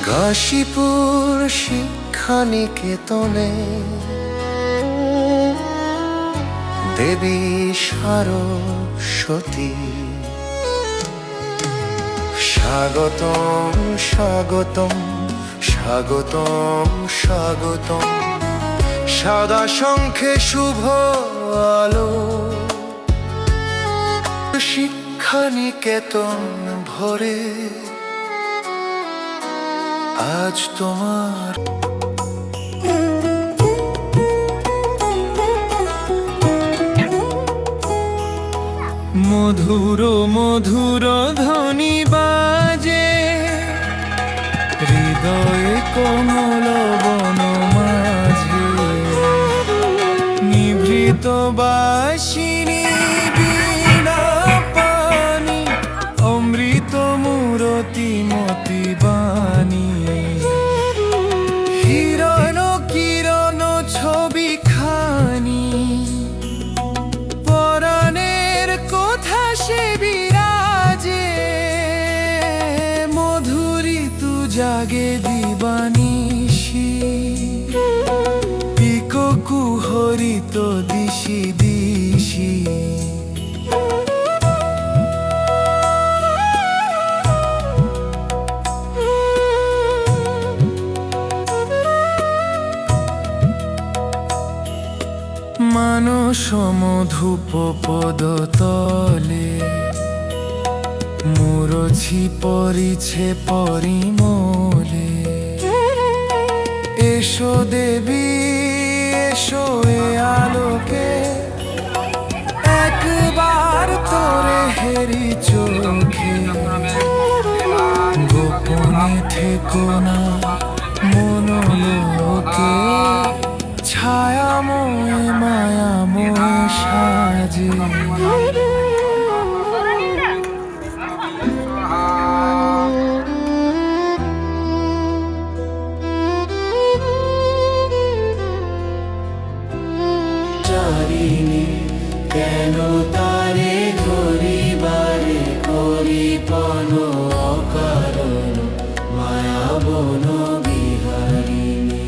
ঘাসিপুর শিক্ষা নিকেতনে দেবী সরস্বতী, স্বাগতম স্বাগতম স্বাগতম স্বাগতম। সাদা শঙ্খে শুভ আলো, শিক্ষা নিকেতন ভরে আজ তোমার। মধুর মধুর ধ্বনি বাজে হৃদয়ে কোমল বন মাঝে, নিভৃত বাসিনী বীণা পানি, অমৃত মূরতি মতি বাণী। হিরণ কিরণ ছবি খানি, পরাণের কথা সে বিরাজে, মধুরী তু জাগে দিবানিশি, পিকো কুহরিত দিশি দিশি। মানস মধুপ পদতলে মুরছি পরিছে পরিমলে। এসো দেবী এসো এ আলোকে, একবার তোরে হেরি চোখে। গোপনে থেকো না মনোলোকে, ছায়াময় মায়াময় সাজে। কেন তারে ধরিবারে করিপন অকারণ, মায়া বন বিহারিণী।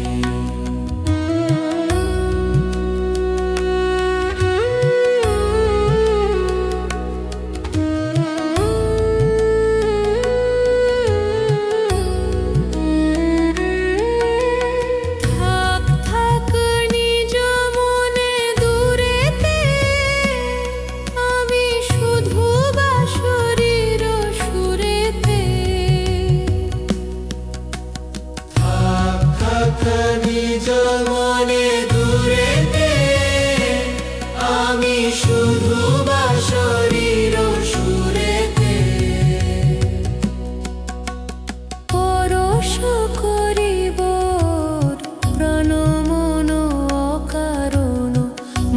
মনে দূরেতে আমি শুধু বাঁশরীর সুরেতে, পরশ করিব প্রাণ মন অকারণ,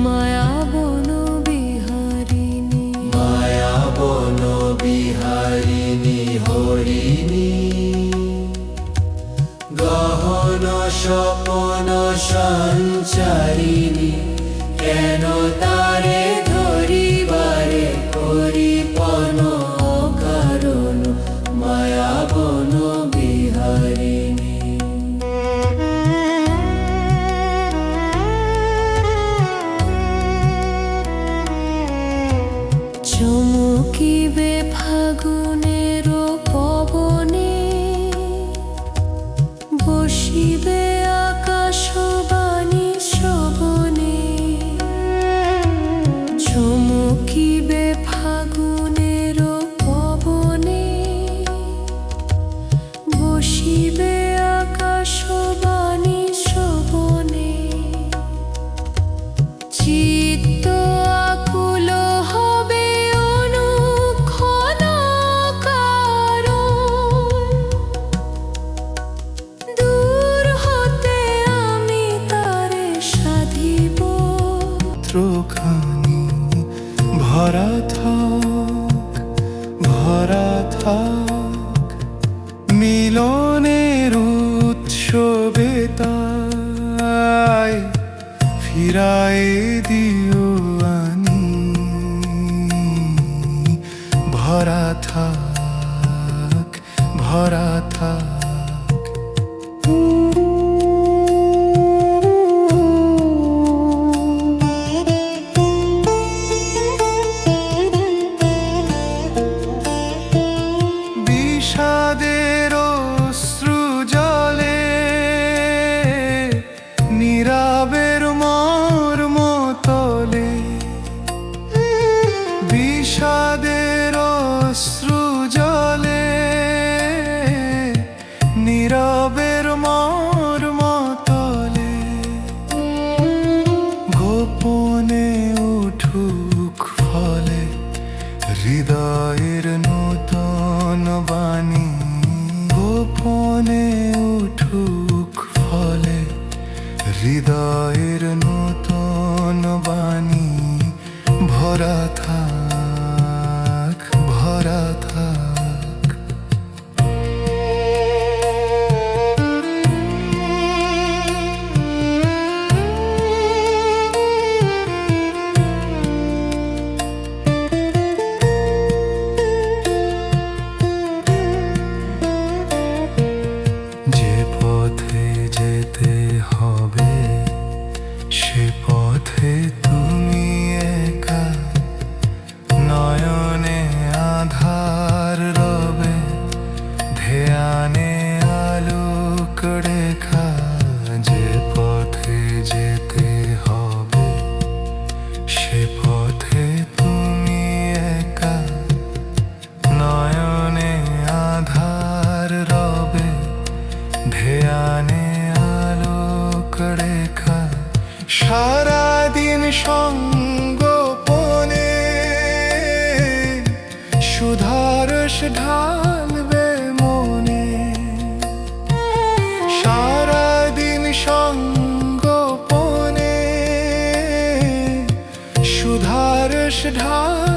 মায়া বন বিহারিণী। মায়া বন বিহারিণী হরিণী, গহন স্বপন সঞ্চারিণী। কেন তারে ধরিবারে করিপন অকারণ, মায়া বন বিহারিণী। চমকিবে ফাগুনের পবনে, বসিবে আকাশবাণী শ্রবণে। চমকিবে ফাগুনের পবনে, বসিবে আকাশবাণী শ্রবণে। চিত্ত আকুল হবে অনুক্ষণ কারণ, দূর হতে আমি তারে সাধিব। ত্রখানি ভরা থাক ভরা থাক, মিলনের উৎসবে তাই ফিরায় দিও আনি। ভরা থাক ভরা থাক বাণী গোপনে উঠুক ফলে হৃদয়ের নতুন বাণী ভরা থাক ভরা থাক। যে পথে যেতে হবে সে পথে তুমি একা, নয়নে আধার রবে ধ্যানে আলোক রেখা। যে পথে যেতে হবে সে পথে তুমি একা, নয়নে আধার রবে ধ্যানে আলোক রেখা। সারাদিন সঙ্গোপনে সুধারস ঢালবে মনে, সারাদিন সঙ্গোপনে সুধারস ঢাল